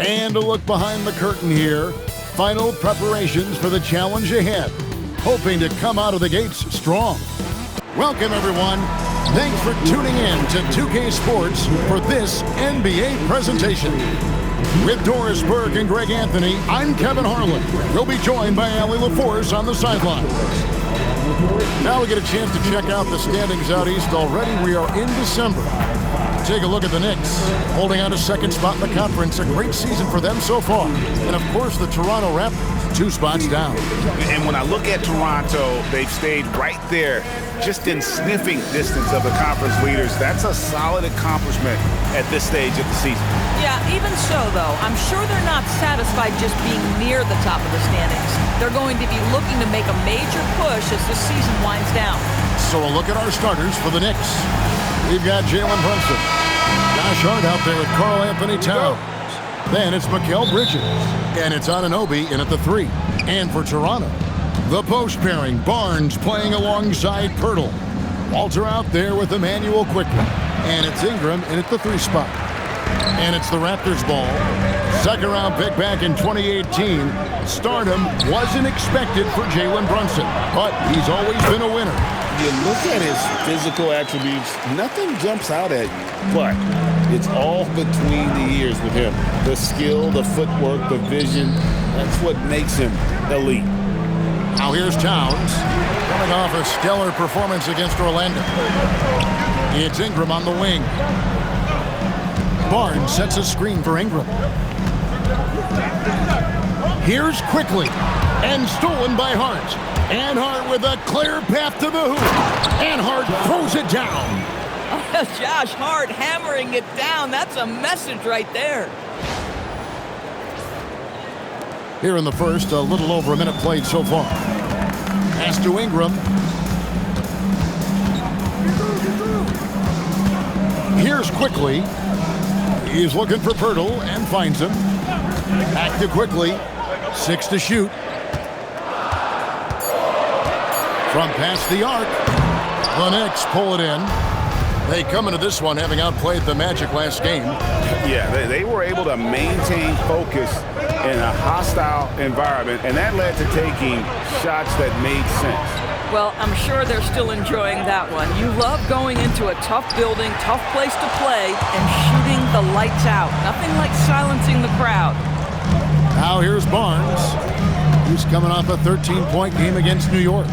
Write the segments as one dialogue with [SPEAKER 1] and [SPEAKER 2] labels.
[SPEAKER 1] And a look behind the curtain here. Final preparations for the challenge ahead. Hoping to come out of the gates strong. Welcome, everyone. Thanks for tuning in to 2K Sports for this NBA presentation. With Doris Burke and Greg Anthony, I'm Kevin Harlan. We'll be joined by Allie LaForce on the sidelines. Now we get a chance to check out the standings out east. Already we are in December. Take a look at the Knicks, holding on to second spot in the conference. A great season for them so far. And of course the Toronto Raptors, 2 spots down.
[SPEAKER 2] And when I look at Toronto, they've stayed right there, just in sniffing distance of the conference leaders. That's a solid accomplishment at this stage of the season.
[SPEAKER 3] Yeah, even so, though, I'm sure they're not satisfied just being near the top of the standings. They're going to be looking to make a major push as the season winds down.
[SPEAKER 1] So a look at our starters for the Knicks. We've got Jalen Brunson. Josh Hart out there with Karl Anthony Towns. Then it's Mikal Bridges. And it's Anunoby in at the 3. And for Toronto, the post pairing, Barnes playing alongside Pirtle. Walter out there with Emmanuel Quickly. And it's Ingram in at the 3 spot. And it's the Raptors ball. Second round pick back in 2018. Stardom wasn't expected for Jalen Brunson, but he's always been a winner.
[SPEAKER 2] You look at his physical attributes, nothing jumps out at you, but it's all between the ears with him. The skill, the footwork, the vision, that's what makes him elite.
[SPEAKER 1] Now here's Towns, coming off a stellar performance against Orlando. It's Ingram on the wing. Barnes sets a screen for Ingram. Here's Quickly, and stolen by Hart. And Hart with a clear path to the hoop. And Hart throws it down.
[SPEAKER 3] Josh Hart hammering it down. That's a message right there.
[SPEAKER 1] Here in the first, a little over a minute played so far. Pass to Ingram. Here's Quickly. He's looking for Pirtle and finds him. Back to Quickly. 6 to shoot. From past the arc, the Knicks pull it in. They come into this one having outplayed the Magic last game.
[SPEAKER 2] Yeah, they were able to maintain focus in a hostile environment, and that led to taking shots that made sense.
[SPEAKER 3] Well, I'm sure they're still enjoying that one. You love going into a tough building, tough place to play, and shooting the lights out. Nothing like silencing the crowd.
[SPEAKER 1] Now here's Barnes. He's coming off a 13-point game against New York.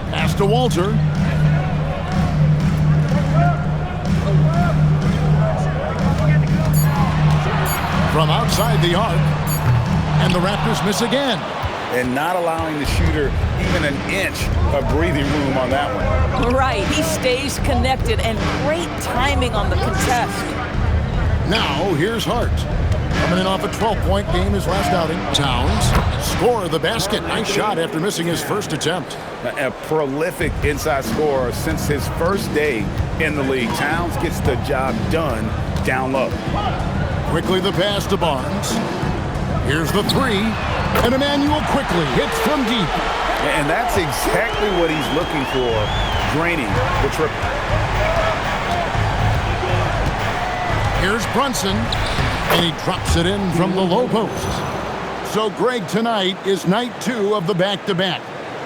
[SPEAKER 1] Pass to Walter. From outside the arc. And the Raptors miss again.
[SPEAKER 2] And not allowing the shooter even an inch of breathing room on that one.
[SPEAKER 3] Right, he stays connected, and great timing on the contest.
[SPEAKER 1] Now here's Hart. Coming in off a 12-point game his last outing. Towns score the basket. Nice shot after missing his first attempt.
[SPEAKER 2] A prolific inside scorer since his first day in the league. Towns gets the job done down low.
[SPEAKER 1] Quickly the pass to Barnes. Here's the 3. And Emmanuel Quickly hits from deep.
[SPEAKER 2] And that's exactly what he's looking for, draining the triple.
[SPEAKER 1] Here's Brunson. And he drops it in from the low post. So, Greg, tonight is night 2 of the back-to-back.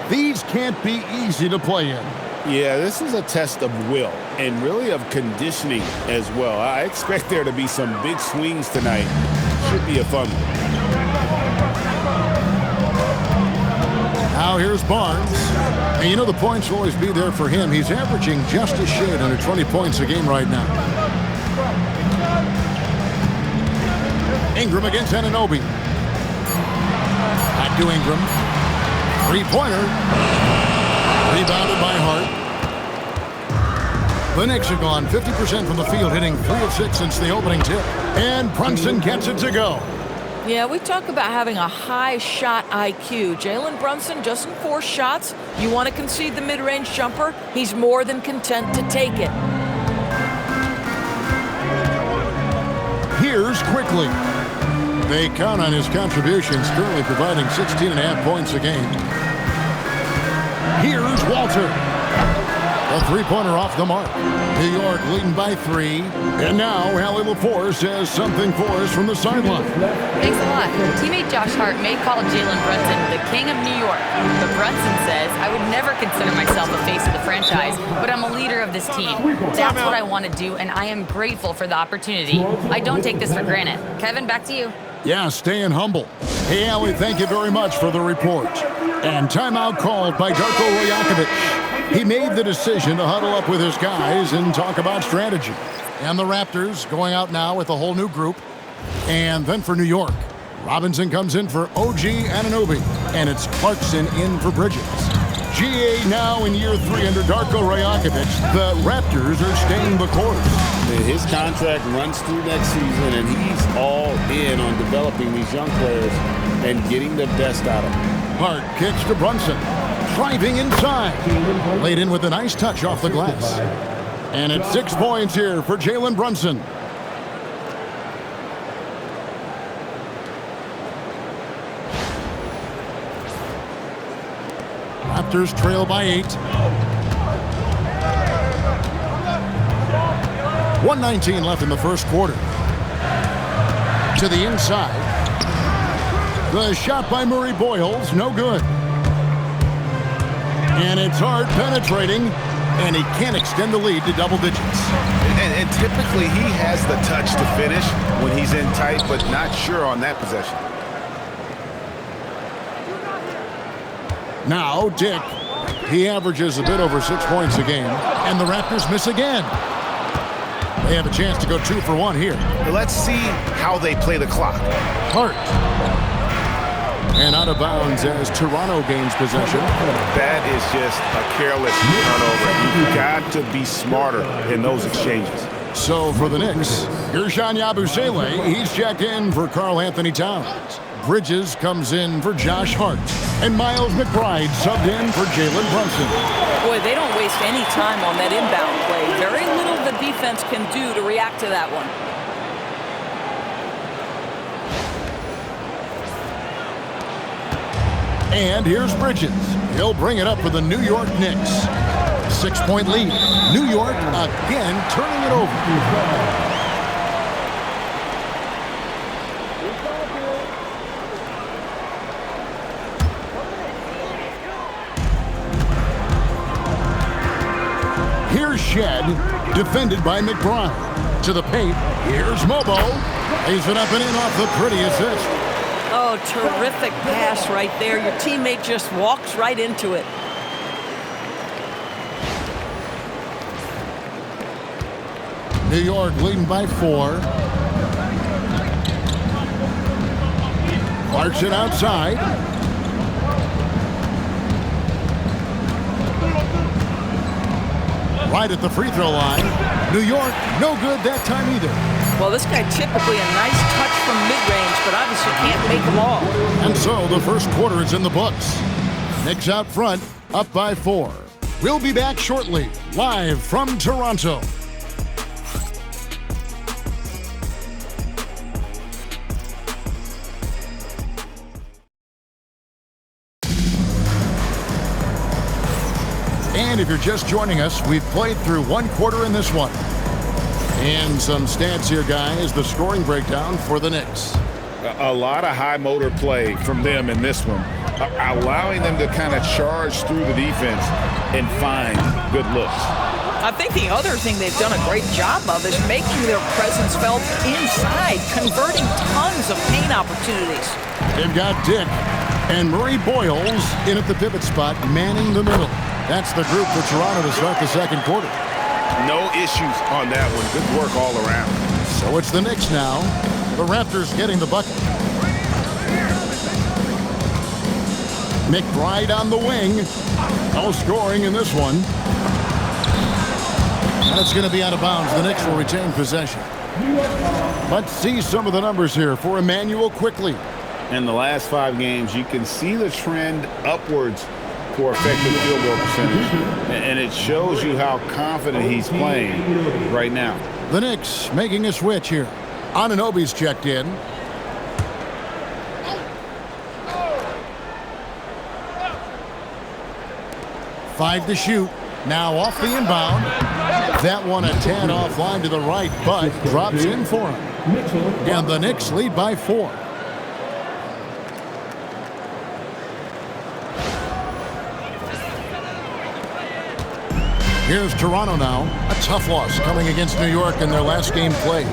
[SPEAKER 1] These can't be easy to play in.
[SPEAKER 2] Yeah, this is a test of will and really of conditioning as well. I expect there to be some big swings tonight. Should be a fun one.
[SPEAKER 1] Now here's Barnes. And you know the points will always be there for him. He's averaging just a shade under 20 points a game right now. Ingram against Anunoby. Back to Ingram. 3-pointer. Rebounded by Hart. The Knicks have gone 50% from the field, hitting 3 of 6 since the opening tip. And Brunson gets it to go.
[SPEAKER 3] Yeah, we talk about having a high shot IQ. Jalen Brunson just in 4 shots. You want to concede the mid-range jumper, he's more than content to take it.
[SPEAKER 1] Here's Quickly. They count on his contributions, currently providing 16.5 points a game. Here's Walter. A three-pointer off the mark. New York leading by 3. And now Allie LaForce has something for us from the sideline.
[SPEAKER 4] Thanks a lot. Teammate Josh Hart may call Jalen Brunson the king of New York, but Brunson says, I would never consider myself the face of the franchise, but I'm a leader of this team. That's what I want to do, and I am grateful for the opportunity. I don't take this for granted. Kevin, back to you.
[SPEAKER 1] Yeah, staying humble. Hey, Allie, thank you very much for the report. And timeout called by Darko Rajakovic. He made the decision to huddle up with his guys and talk about strategy. And the Raptors going out now with a whole new group. And then for New York, Robinson comes in for OG Anunoby. And it's Clarkson in for Bridges. GA now in year 3 under Darko Rajakovic. The Raptors are staying the course.
[SPEAKER 2] His contract runs through next season, and he's all in on developing these young players and getting the best out of them.
[SPEAKER 1] Hart kicks to Brunson. Driving inside. Laid in with a nice touch off the glass. And it's 6 points here for Jalen Brunson. Raptors trail by 8. 1:19 left in the first quarter. To the inside. The shot by Murray Boyles, no good. And it's Hart penetrating, and he can't extend the lead to double digits.
[SPEAKER 5] And typically he has the touch to finish when he's in tight, but not sure on that possession.
[SPEAKER 1] Now Dick, he averages a bit over 6 points a game, and the Raptors miss again. They have a chance to go 2 for 1 here.
[SPEAKER 5] Let's see how they play the clock.
[SPEAKER 1] Hart. And out of bounds as Toronto gains possession.
[SPEAKER 5] That is just a careless turnover. You've got to be smarter in those exchanges.
[SPEAKER 1] So for the Knicks, Gershon Yabusele, he's checked in for Karl Anthony Towns. Bridges comes in for Josh Hart. And Miles McBride subbed in for Jalen Brunson.
[SPEAKER 3] Boy, they don't waste any time on that inbound play. Very little the defense can do to react to that one.
[SPEAKER 1] And here's Bridges. He'll bring it up for the New York Knicks. 6-point lead. New York again turning it over. Here's Shed, defended by McBride. To the paint, here's Mobo. Lays it up and in off the pretty assist.
[SPEAKER 3] Oh, terrific pass right there. Your teammate just walks right into it.
[SPEAKER 1] New York leading by 4. Marks it outside. Right at the free throw line. New York, no good that time either.
[SPEAKER 3] Well, this guy typically a nice touch from mid-range, but obviously can't make them all.
[SPEAKER 1] And so the first quarter is in the books. Knicks out front, up by 4. We'll be back shortly, live from Toronto. And if you're just joining us, we've played through 1 quarter in this one. And some stats here, guys. The scoring breakdown for the Knicks.
[SPEAKER 2] A lot of high motor play from them in this one, allowing them to kind of charge through the defense and find good looks.
[SPEAKER 3] I think the other thing they've done a great job of is making their presence felt inside, converting tons of paint opportunities.
[SPEAKER 1] They've got Dick and Murray Boyles in at the pivot spot, manning the middle. That's the group for Toronto to start the second quarter.
[SPEAKER 5] No issues on that one. Good work all around.
[SPEAKER 1] So it's the Knicks now. The Raptors getting the bucket. McBride on the wing. No scoring in this one. That's going to be out of bounds. The Knicks will retain possession. Let's see some of the numbers here for Emmanuel quickly.
[SPEAKER 2] In the last 5 games, you can see the trend upwards for effective field goal percentage. And it shows you how confident he's playing right now.
[SPEAKER 1] The Knicks making a switch here. Anunoby's checked in. Five to shoot. Now off the inbound. That one a tad offline to the right, but drops in for him. And the Knicks lead by 4. Here's Toronto now. A tough loss coming against New York in their last game played.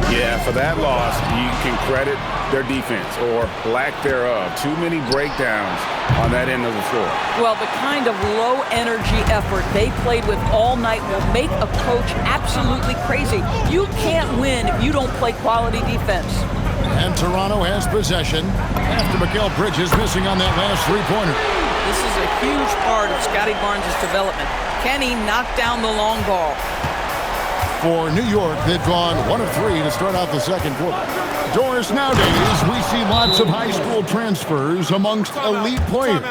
[SPEAKER 5] Yeah, for that loss, you can credit their defense or lack thereof. Too many breakdowns on that end of the floor.
[SPEAKER 3] Well, the kind of low-energy effort they played with all night will make a coach absolutely crazy. You can't win if you don't play quality defense.
[SPEAKER 1] And Toronto has possession after Mikal Bridges missing on that last three-pointer.
[SPEAKER 3] This is a huge part of Scotty Barnes' development. Can he knock down the long ball?
[SPEAKER 1] For New York, they've gone 1 of 3 to start out the second quarter. Doris, nowadays, we see lots of high school transfers amongst elite players.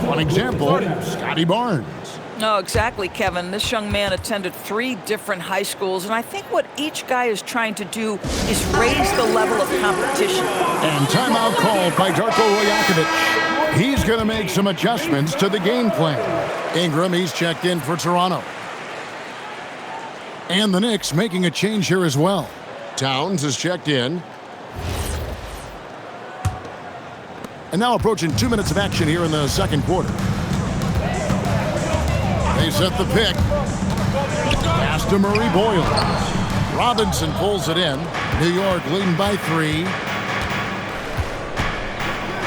[SPEAKER 1] One example, Scotty Barnes.
[SPEAKER 3] No, exactly, Kevin. This young man attended 3 different high schools, and I think what each guy is trying to do is raise the level of competition.
[SPEAKER 1] And timeout called by Darko Rojakovic. He's going to make some adjustments to the game plan. Ingram, he's checked in for Toronto. And the Knicks making a change here as well. Towns is checked in. And now approaching 2 minutes of action here in the second quarter. They set the pick. Pass to Murray Boyle. Robinson pulls it in. New York leading by 3.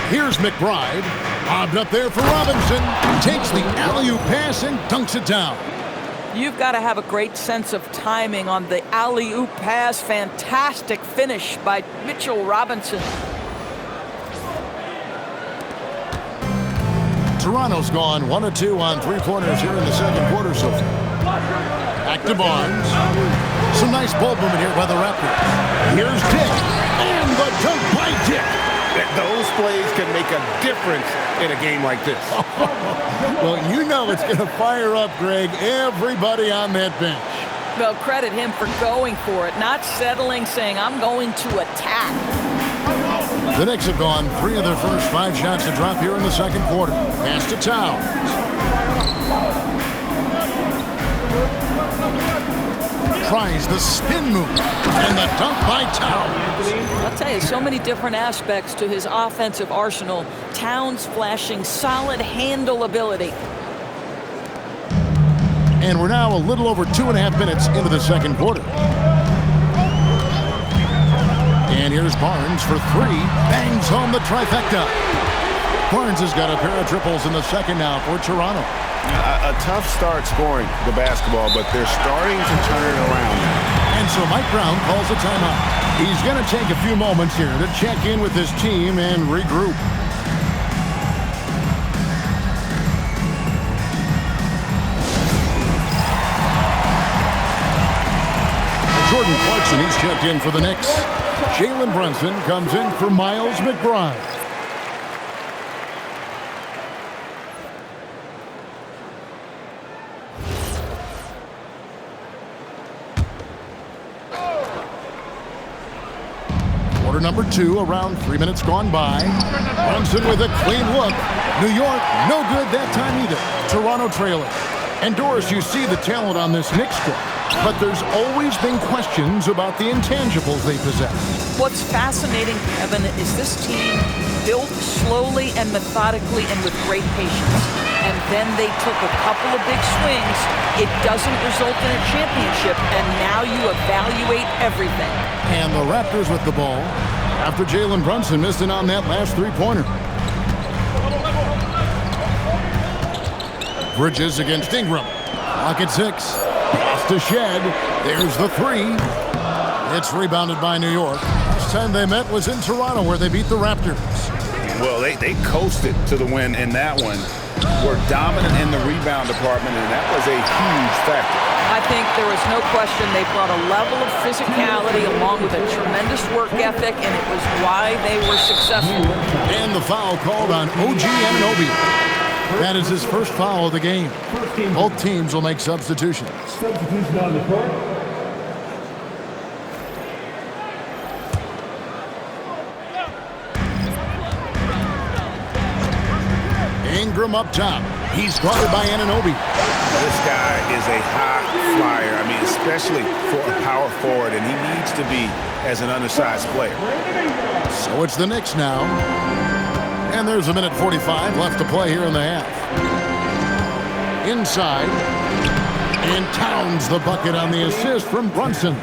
[SPEAKER 1] Here's McBride. Lobbed up there for Robinson. Takes the alley-oop pass and dunks it down.
[SPEAKER 3] You've got to have a great sense of timing on the alley-oop pass. Fantastic finish by Mitchell Robinson.
[SPEAKER 1] Toronto's gone 1 of 2 on three-pointers here in the second quarter so far. Back to Barnes. Some nice ball movement here by the Raptors. Here's Dick. And the dunk by Dick.
[SPEAKER 5] Those plays can make a difference in a game like this.
[SPEAKER 1] Well, you know it's going to fire up, Greg, everybody on that bench.
[SPEAKER 3] Well, credit him for going for it, not settling, saying, I'm going to attack.
[SPEAKER 1] The Knicks have gone 3 of their first 5 shots to drop here in the second quarter. Pass to Towns. Tries the spin move and the dunk by Towns.
[SPEAKER 3] I'll tell you, so many different aspects to his offensive arsenal. Towns flashing solid handle ability.
[SPEAKER 1] And we're now a little over 2.5 minutes into the second quarter. And here's Barnes for 3. Bangs home the trifecta. Barnes has got a pair of triples in the second now for Toronto.
[SPEAKER 5] A tough start scoring the basketball, but they're starting to turn it around now.
[SPEAKER 1] And so Mike Brown calls a timeout. He's going to take a few moments here to check in with his team and regroup. Jordan Clarkson, he's checked in for the Knicks. Jalen Brunson comes in for Miles McBride. Quarter number 2, around 3 minutes gone by. Brunson with a clean look. New York, no good that time either. Toronto trailing. And Doris, you see the talent on this Knicks squad, but there's always been questions about the intangibles they possess.
[SPEAKER 3] What's fascinating, Kevin, is this team built slowly and methodically and with great patience. And then they took a couple of big swings. It doesn't result in a championship, and now you evaluate everything.
[SPEAKER 1] And the Raptors with the ball after Jalen Brunson missed it on that last three-pointer. Bridges against Ingram. Lock at 6. Pass to Shed. There's the 3. It's rebounded by New York. Last time they met was in Toronto where they beat the Raptors.
[SPEAKER 5] Well, they coasted to the win in that one. Were dominant in the rebound department, and that was a huge factor.
[SPEAKER 3] I think there was no question they brought a level of physicality along with a tremendous work ethic, and it was why they were successful.
[SPEAKER 1] And the foul called on OG Anunoby. That is his first foul of the game. Both teams will make substitutions.
[SPEAKER 6] Substitution on the court.
[SPEAKER 1] Ingram up top. He's guarded by Anunoby.
[SPEAKER 5] This guy is a high flyer. I mean, especially for a power forward, and he needs to be as an undersized player.
[SPEAKER 1] So it's the Knicks now. And there's a minute 45 left to play here in the half. Inside. And Towns the bucket on the assist from Brunson.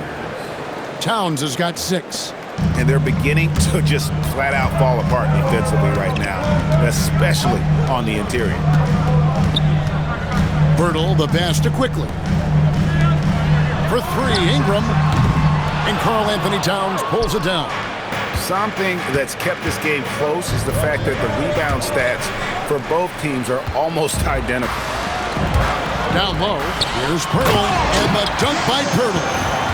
[SPEAKER 1] Towns has got 6.
[SPEAKER 5] And they're beginning to just flat out fall apart defensively right now, especially on the interior.
[SPEAKER 1] Bertle the pass to Quickly. For 3, Ingram. And Karl Anthony Towns pulls it down.
[SPEAKER 5] Something that's kept this game close is the fact that the rebound stats for both teams are almost identical.
[SPEAKER 1] Down low, here's Pirtle, and the dunk by Pirtle.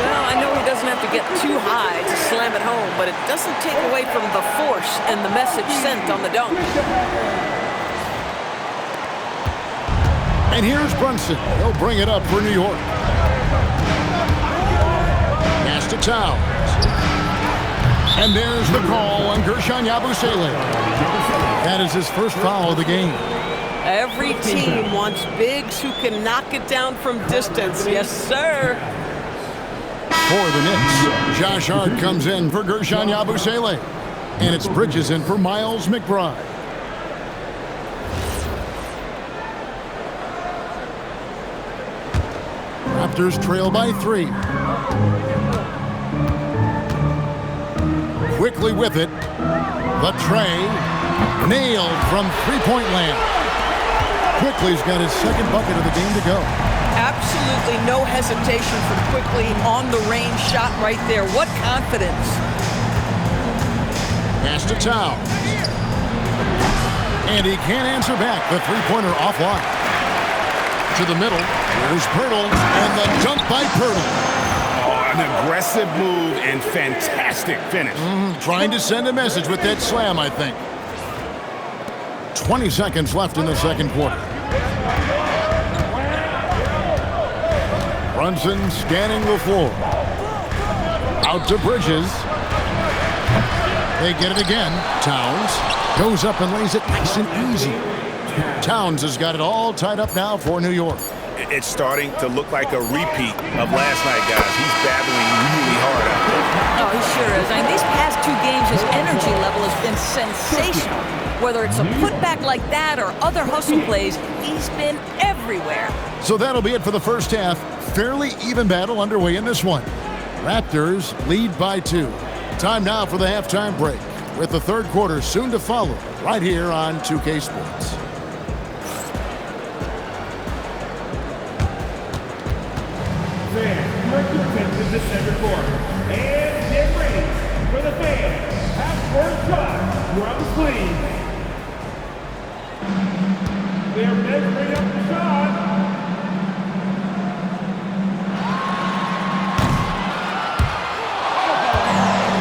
[SPEAKER 3] Well, I know he doesn't have to get too high to slam it home, but it doesn't take away from the force and the message sent on the dunk.
[SPEAKER 1] And here's Brunson. He'll bring it up for New York. Pass to Towns. And there's the call on Gershon Yabusele. That is his first foul of the game.
[SPEAKER 3] Every team wants bigs who can knock it down from distance. Yes, sir.
[SPEAKER 1] For the Knicks, Josh Hart comes in for Gershon Yabusele. And it's Bridges in for Miles McBride. Raptors trail by 3. Quickly with it. The tray. Nailed from three-point land. Quickly's got his second bucket of the game to go.
[SPEAKER 3] Absolutely no hesitation from Quickly on the range shot right there. What confidence.
[SPEAKER 1] Pass to Towns. And he can't answer back. The three-pointer offline. To the middle. Here's Pirtle. And the dunk by Pirtle.
[SPEAKER 5] An aggressive move and fantastic finish.
[SPEAKER 1] Trying to send a message with that slam, I think. 20 seconds left in the second quarter. Brunson scanning the floor. Out to Bridges. They get it again. Towns goes up and lays it nice and easy. Towns has got it all tied up now for New York.
[SPEAKER 5] It's starting to look like a repeat of last night, guys. He's battling really hard out there.
[SPEAKER 3] Oh, he sure is. I mean, these past 2 games, his energy level has been sensational. Whether it's a putback like that or other hustle plays, he's been everywhere.
[SPEAKER 1] So that'll be it for the first half. Fairly even battle underway in this one. Raptors lead by 2. Time now for the halftime break, with the third quarter soon to follow, right here on 2K Sports.
[SPEAKER 6] Fans, direct your attention to center court. And get ready for the fans. Half-court shot from Cleveland. They're measuring up the shot.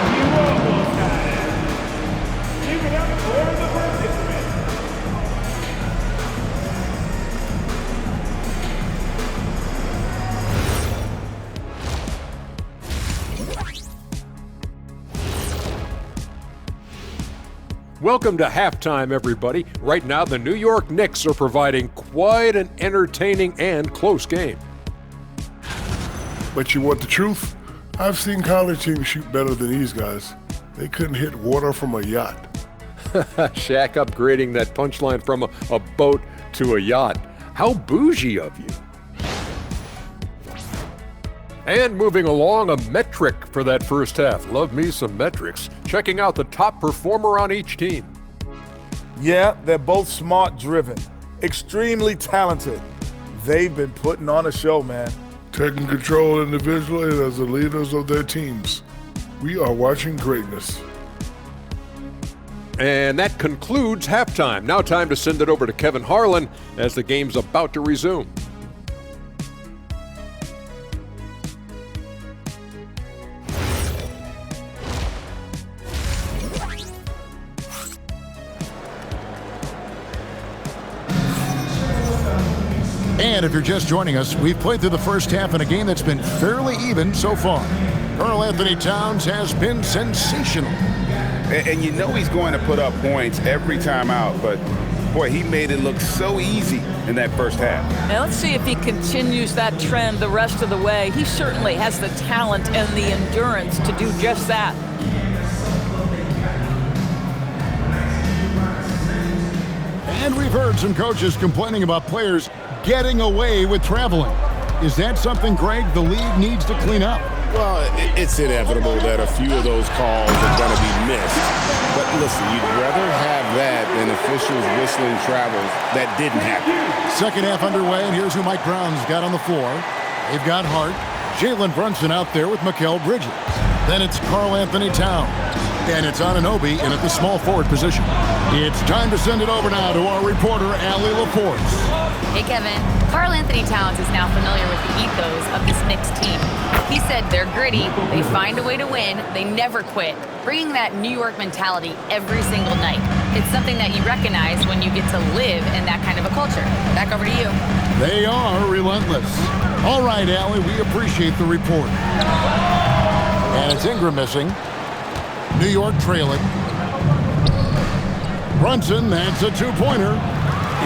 [SPEAKER 6] You almost got it. Give it up for the participant.
[SPEAKER 7] Welcome to halftime, everybody. Right now, the New York Knicks are providing quite an entertaining and close game.
[SPEAKER 8] But you want the truth? I've seen college teams shoot better than these guys. They couldn't hit water from a yacht.
[SPEAKER 7] Shaq upgrading that punchline from a boat to a yacht. How bougie of you. And moving along, a metric for that first half. Love me some metrics. Checking out the top performer on each team.
[SPEAKER 9] Yeah, they're both smart-driven, extremely talented. They've been putting on a show, man.
[SPEAKER 8] Taking control individually and as the leaders of their teams. We are watching greatness.
[SPEAKER 7] And that concludes halftime. Now time to send it over to Kevin Harlan as the game's about to resume.
[SPEAKER 1] And if you're just joining us, we've played through the first half in a game that's been fairly even so far. Karl Anthony Towns has been sensational.
[SPEAKER 5] And you know he's going to put up points every time out, but Boy, he made it look so easy in that first half.
[SPEAKER 3] Now let's see if he continues that trend the rest of the way. He certainly has the talent and the endurance to do just that.
[SPEAKER 1] And we've heard some coaches complaining about players getting away with traveling. Is that something, Greg, the league needs to clean up?
[SPEAKER 2] Well, it's inevitable that a few of those calls are going to be missed. But listen, you'd rather have that than officials whistling travels that didn't happen.
[SPEAKER 1] Second half underway, and here's who Mike Brown's got on the floor. They've got Hart, Jalen Brunson out there with Mikal Bridges. Then it's Karl Anthony Towns. And it's Anunoby in at the small forward position. It's time to send it over now to our reporter, Allie LaForce.
[SPEAKER 4] Hey, Kevin. Karl Anthony Towns is now familiar with the ethos of this Knicks team. He said they're gritty, they find a way to win, they never quit, bringing that New York mentality every single night. It's something that you recognize when you get to live in that kind of a culture. Back over to you.
[SPEAKER 1] They are relentless. All right, Allie, we appreciate the report. And it's Ingram missing. New York trailing. Brunson, that's a two-pointer.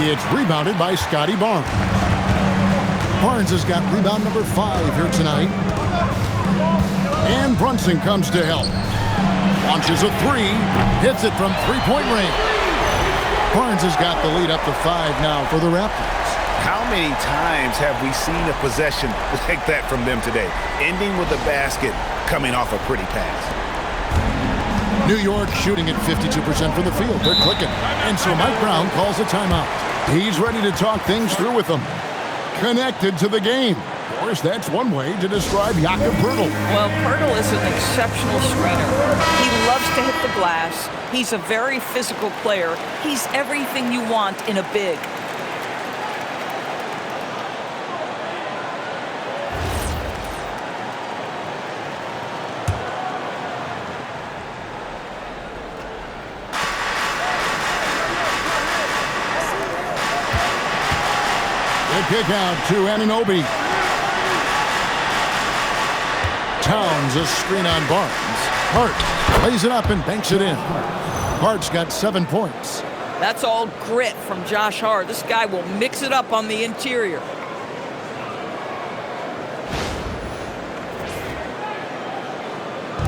[SPEAKER 1] It's rebounded by Scotty Barnes. Barnes has got rebound number 5 here tonight. And Brunson comes to help. Launches a 3, hits it from three-point range. Barnes has got the lead up to 5 now for the Raptors.
[SPEAKER 5] How many times have we seen a possession like that from them today, ending with a basket coming off a pretty pass?
[SPEAKER 1] New York shooting at 52% from the field. They're clicking. And so Mike Brown calls a timeout. He's ready to talk things through with them. Connected to the game. Of course, that's one way to describe Jakob Poeltl.
[SPEAKER 3] Well, Poeltl is an exceptional screener. He loves to hit the glass. He's a very physical player. He's everything you want in a big.
[SPEAKER 1] Kick out to Anunoby. Towns a screen on Barnes. Hart lays it up and banks it in. Hart's got 7 points.
[SPEAKER 3] That's all grit from Josh Hart. This guy will mix it up on the interior.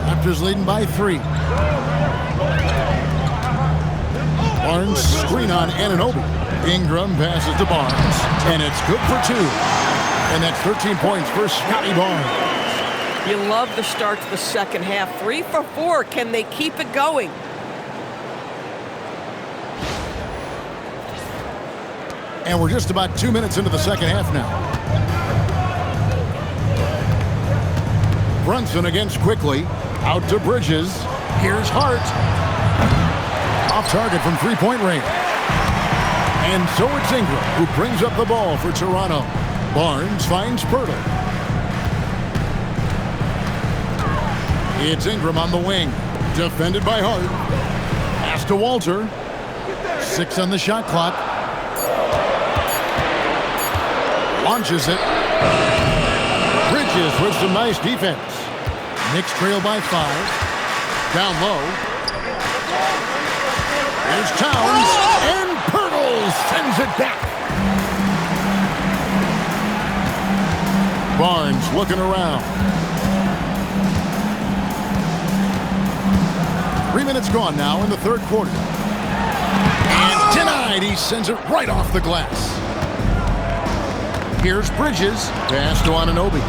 [SPEAKER 1] Raptors leading by 3. Barnes screen on Anunoby. Ingram passes to Barnes, and it's good for 2. And that's 13 points for Scotty Barnes.
[SPEAKER 3] You love the start to the second half. 3 for 4. Can they keep it going?
[SPEAKER 1] And we're just about 2 minutes into the second half now. Brunson against quickly. Out to Bridges. Here's Hart. Off target from three-point range. And so it's Ingram who brings up the ball for Toronto. Barnes finds Poeltl. It's Ingram on the wing. Defended by Hart. Pass to Walter. 6 on the shot clock. Launches it. Bridges with some nice defense. Knicks trail by 5. Down low. Here's Towns. And Poeltl sends it back. Barnes looking around. 3 minutes gone now in the third quarter. And denied. He sends it right off the glass. Here's Bridges. Pass to Anunoby.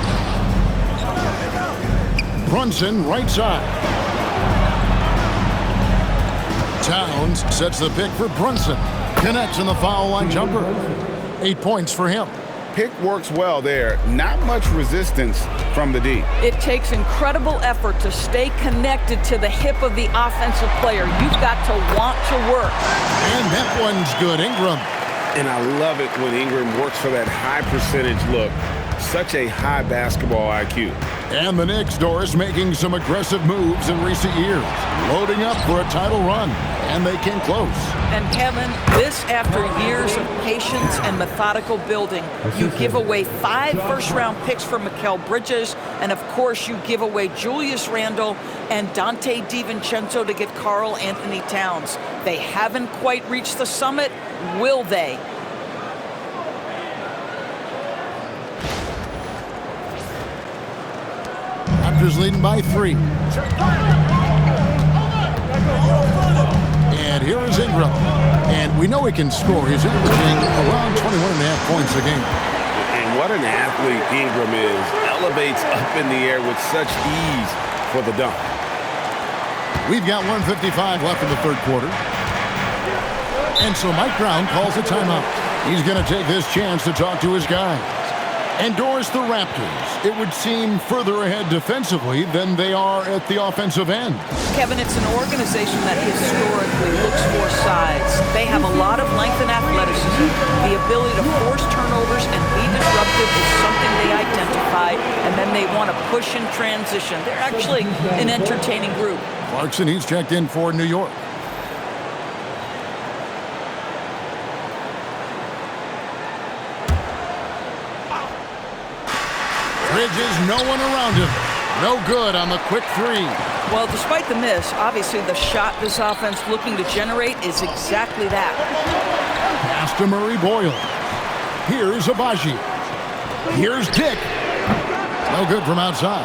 [SPEAKER 1] Brunson right side. Towns sets the pick for Brunson. Connects in the foul line jumper. 8 points for him.
[SPEAKER 5] Pick works well there. Not much resistance from the D.
[SPEAKER 3] It takes incredible effort to stay connected to the hip of the offensive player. You've got to want to work.
[SPEAKER 1] And that one's good. Ingram.
[SPEAKER 5] And I love it when Ingram works for that high percentage look. Such a high basketball IQ.
[SPEAKER 1] And the Knicks, Doris, making some aggressive moves in recent years, loading up for a title run, and they came close.
[SPEAKER 3] And Kevin, this after years of patience and methodical building. You give away 5 first-round picks for Mikal Bridges, and of course you give away Julius Randle and Dante DiVincenzo to get Karl Anthony Towns. They haven't quite reached the summit, will they?
[SPEAKER 1] Raptors leading by 3. And here is Ingram. And we know he can score. He's averaging around 21.5 points a game.
[SPEAKER 2] And what an athlete Ingram is. Elevates up in the air with such ease for the dunk.
[SPEAKER 1] We've got 1:55 left in the third quarter. And so Mike Brown calls a timeout. He's going to take this chance to talk to his guys. And Doris, the Raptors, it would seem further ahead defensively than they are at the offensive end.
[SPEAKER 3] Kevin, it's an organization that historically looks for size. They have a lot of length and athleticism. The ability to force turnovers and be disruptive is something they identify, and then they want to push in transition. They're actually an entertaining group.
[SPEAKER 1] Clarkson, he's checked in for New York. Bridges, no one around him. No good on the quick 3.
[SPEAKER 3] Well, despite the miss, obviously the shot this offense looking to generate is exactly that.
[SPEAKER 1] Pass to Murray Boyle. Here's Abaji. Here's Dick. No good from outside.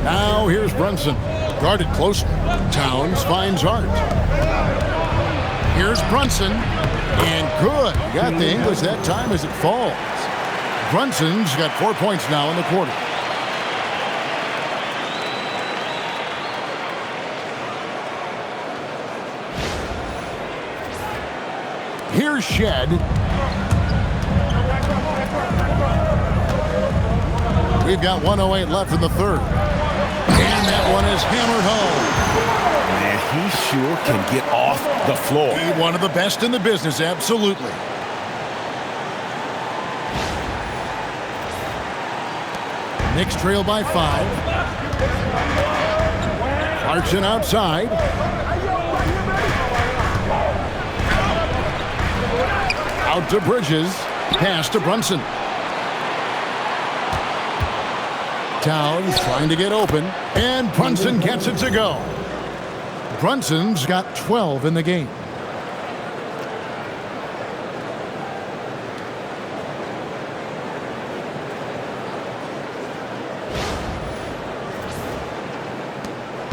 [SPEAKER 1] Now here's Brunson. Guarded closely. Towns finds Hart. Here's Brunson. And good. Got the English that time as it falls. Brunson's got 4 points now in the quarter. Here's Shed. We've got 1:08 left in the third. And that one is hammered home.
[SPEAKER 2] Man, he sure can get off the floor.
[SPEAKER 1] He's one of the best in the business, absolutely. Knicks trail by 5. Clarkson outside. Out to Bridges. Pass to Brunson. Towns trying to get open. And Brunson gets it to go. Brunson's got 12 in the game.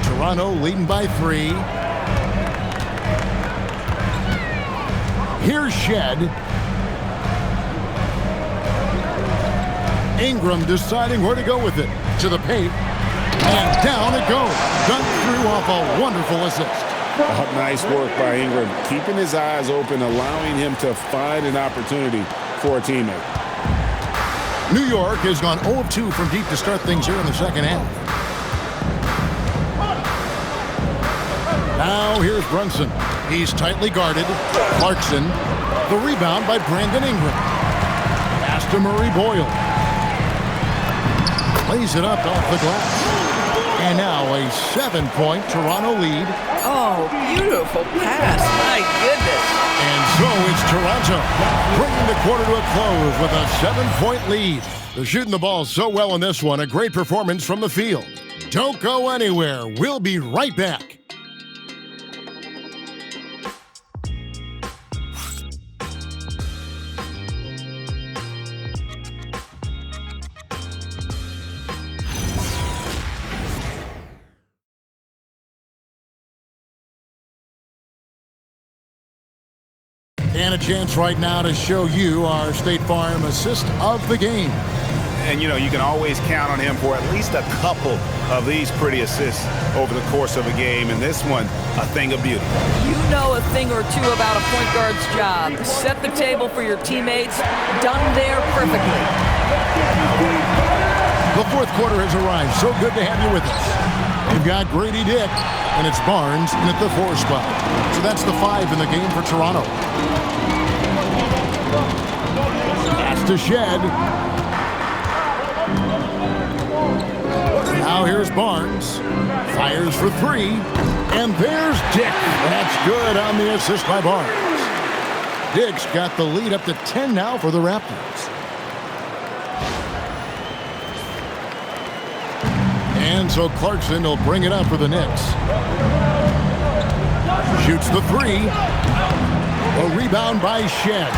[SPEAKER 1] Toronto leading by 3. Here's Shed. Ingram deciding where to go with it. To the paint. And down it goes. Dunk through off a wonderful assist.
[SPEAKER 2] Oh, nice work by Ingram. Keeping his eyes open, allowing him to find an opportunity for a teammate.
[SPEAKER 1] New York has gone 0 of 2 from deep to start things here in the second half. Now here's Brunson. He's tightly guarded. Clarkson. The rebound by Brandon Ingram. Pass to Murray Boyle. Plays it up off the glass. And now a 7-point Toronto lead.
[SPEAKER 3] Oh, beautiful pass. My goodness.
[SPEAKER 1] And so it's Toronto bringing the quarter to a close with a 7-point lead. They're shooting the ball so well in this one. A great performance from the field. Don't go anywhere. We'll be right back. And a chance right now to show you our State Farm assist of the game.
[SPEAKER 5] And, you know, you can always count on him for at least a couple of these pretty assists over the course of a game. And this one, a thing of beauty.
[SPEAKER 3] You know a thing or two about a point guard's job. Set the table for your teammates. Done there perfectly.
[SPEAKER 1] The fourth quarter has arrived. So good to have you with us. We've got Grady Dick, and it's Barnes in at the 4 spot. So that's the 5 in the game for Toronto. Pass to Shed. Now here's Barnes. Fires for three. And there's Dick. That's good on the assist by Barnes. Dick's got the lead up to 10 now for the Raptors. And so Clarkson will bring it up for the Knicks. Shoots the three. A rebound by Shed.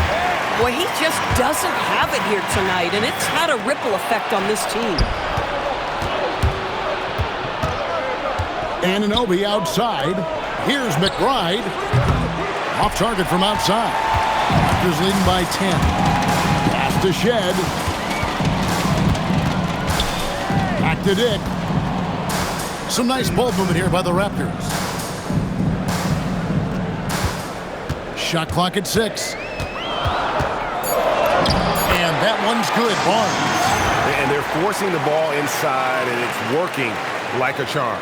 [SPEAKER 10] Boy, he just doesn't have it here tonight, and it's had a ripple effect on this team.
[SPEAKER 1] Anunoby outside. Here's McBride. Off target from outside. Raptors leading by 10. Pass to Shed. Back to Dick. Some nice ball movement here by the Raptors. Shot clock at 6. And that one's good. Barnes.
[SPEAKER 5] And they're forcing the ball inside, and it's working like a charm.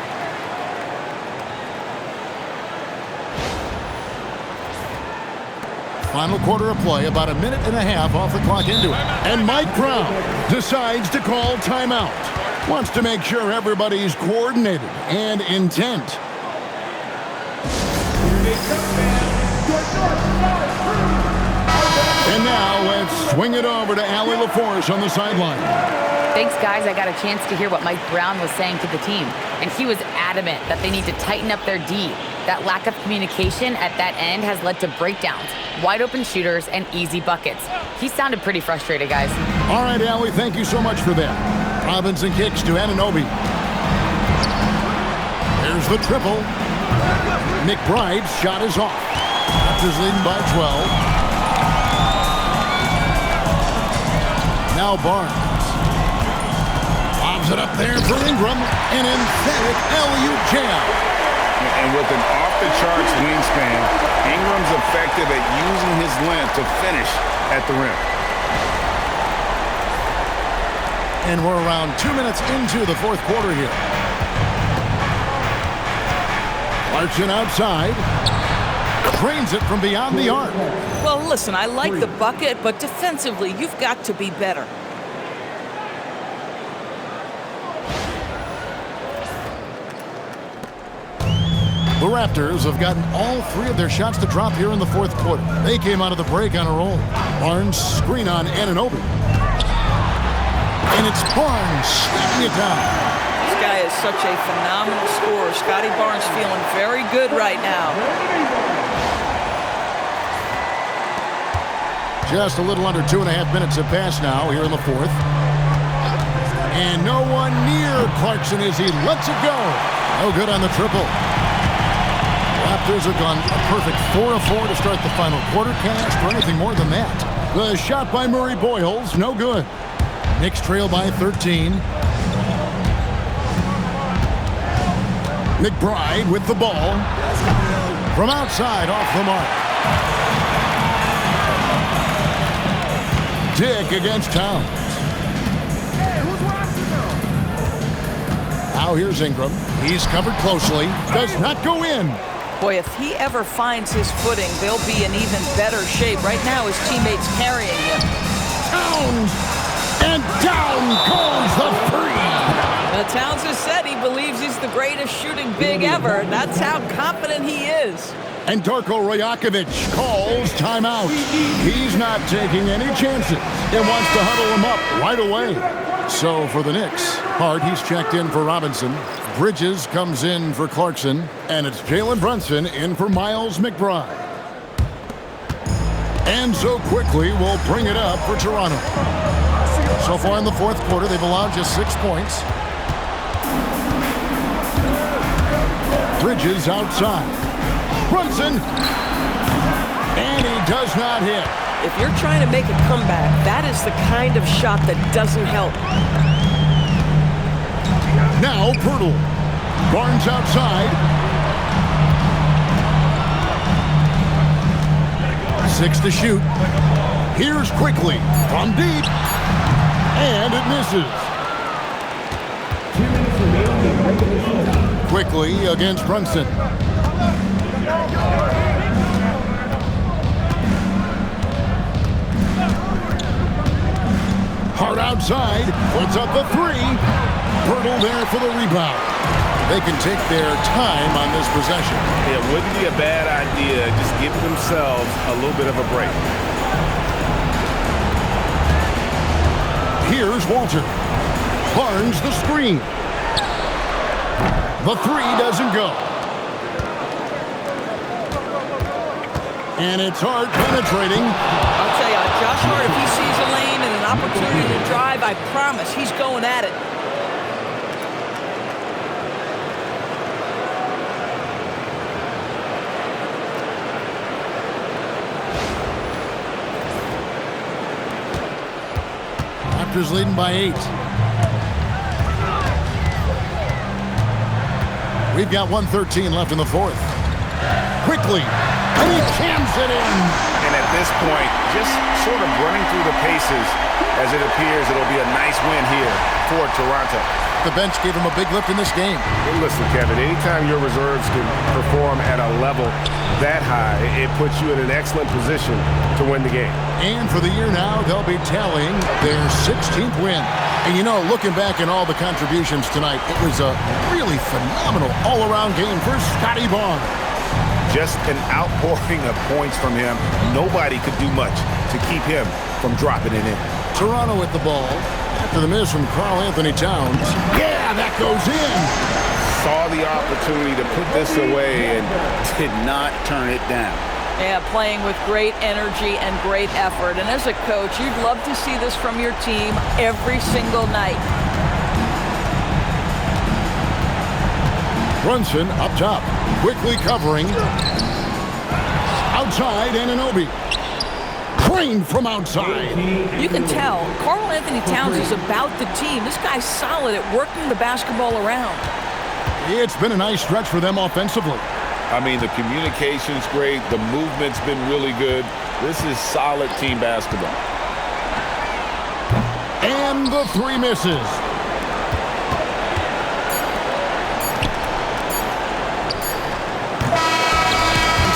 [SPEAKER 1] Final quarter of play, about a minute and a half off the clock into it. And Mike Brown decides to call timeout. Wants to make sure everybody's coordinated and intent. And now let's swing it over to Allie LaForce on the sideline.
[SPEAKER 4] Thanks, guys. I got a chance to hear what Mike Brown was saying to the team, and he was adamant that they need to tighten up their D. That lack of communication at that end has led to breakdowns, wide open shooters, and easy buckets. He sounded pretty frustrated, guys.
[SPEAKER 1] All right, Allie, thank you so much for that. Robinson kicks to Anunoby. There's the triple. McBride's shot is off. Raptors leading by 12. Now Barnes. Lobs it up there for Ingram. An emphatic alley-oop jam.
[SPEAKER 5] And with an off-the-charts wingspan, Ingram's effective at using his length to finish at the rim.
[SPEAKER 1] And we're around 2 minutes into the fourth quarter here. Clarkson outside. Drains it from beyond the arc.
[SPEAKER 3] Well, listen, I like the bucket, but defensively, you've got to be better.
[SPEAKER 1] The Raptors have gotten all 3 of their shots to drop here in the fourth quarter. They came out of the break on a roll. Barnes screen on Anunoby. And it's Barnes slapping it down.
[SPEAKER 3] This guy is such a phenomenal scorer. Scotty Barnes feeling very good right now.
[SPEAKER 1] Just a little under 2.5 minutes have passed now here in the fourth. And no one near Clarkson as he lets it go. No good on the triple. Raptors have gone a perfect 4 of 4 to start the final quarter. Can't ask for anything more than that. The shot by Murray Boyles, no good. Knicks trail by 13. McBride with the ball. From outside, off the mark. Dick against Towns. Now here's Ingram. He's covered closely. Does not go in.
[SPEAKER 3] Boy, if he ever finds his footing, they'll be in even better shape. Right now, his teammates carrying him.
[SPEAKER 1] Towns! And down goes the three!
[SPEAKER 3] Now, Towns has said he believes he's the greatest shooting big ever. That's how confident he is.
[SPEAKER 1] And Darko Rajakovic calls timeout. He's not taking any chances and wants to huddle him up right away. So for the Knicks, Hart, he's checked in for Robinson. Bridges comes in for Clarkson. And it's Jalen Brunson in for Miles McBride. And so quickly we'll bring it up for Toronto. So far in the fourth quarter, they've allowed just 6 points. Bridges outside. Brunson, and he does not hit.
[SPEAKER 10] If you're trying to make a comeback, that is the kind of shot that doesn't help.
[SPEAKER 1] Now Pirtle. Barnes outside. 6 to shoot. Here's quickly from deep, and it misses. Quickly against Brunson. Hart outside, puts up a 3, Birtle there for the rebound. They can take their time on this possession.
[SPEAKER 5] It wouldn't be a bad idea. Just give themselves a little bit of a break.
[SPEAKER 1] Here's Walter. Barnes the screen. The three doesn't go. And it's Hart penetrating.
[SPEAKER 3] I'll tell you, Josh Hart, if he sees a lane and an opportunity to drive, I promise he's going at it.
[SPEAKER 1] Raptors leading by 8. We've got 1:13 left in the fourth. Quickly, and he jams it in.
[SPEAKER 5] And at this point, just sort of running through the paces, as it appears it'll be a nice win here for Toronto.
[SPEAKER 1] The bench gave him a big lift in this game.
[SPEAKER 5] And listen, Kevin, anytime your reserves can perform at a level that high, it puts you in an excellent position to win the game.
[SPEAKER 1] And for the year now, they'll be tallying their 16th win. And you know, looking back at all the contributions tonight, it was a really phenomenal all-around game for Scotty Barnes.
[SPEAKER 5] Just an outpouring of points from him. Nobody could do much to keep him from dropping it in.
[SPEAKER 1] Toronto with the ball after the miss from Karl Anthony Towns. Yeah, that goes in.
[SPEAKER 5] Saw the opportunity to put this away and did not turn it down.
[SPEAKER 3] Yeah, playing with great energy and great effort. And as a coach, you'd love to see this from your team every single night.
[SPEAKER 1] Brunson up top, quickly covering. Outside, Anunoby. Crane from outside.
[SPEAKER 3] You can tell Karl Anthony Towns is about the team. This guy's solid at working the basketball around.
[SPEAKER 1] It's been a nice stretch for them offensively.
[SPEAKER 2] I mean, the communication's great. The movement's been really good. This is solid team basketball.
[SPEAKER 1] And the three misses.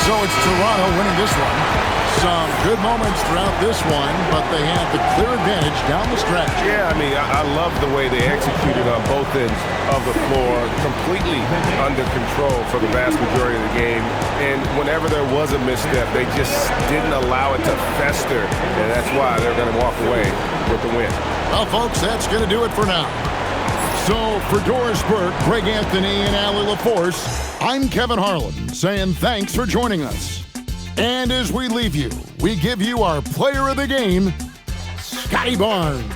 [SPEAKER 1] So it's Toronto winning this one. Some good moments throughout this one, but they had the clear advantage down the stretch.
[SPEAKER 5] Yeah, I mean, I love the way they executed on both ends of the floor, completely under control for the vast majority of the game. And whenever there was a misstep, they just didn't allow it to fester, and that's why they're going to walk away with the win.
[SPEAKER 1] Well, folks, that's going to do it for now. So for Doris Burke, Greg Anthony, and Allie LaForce, I'm Kevin Harlan, saying thanks for joining us. And as we leave you, we give you our player of the game, Scotty Barnes.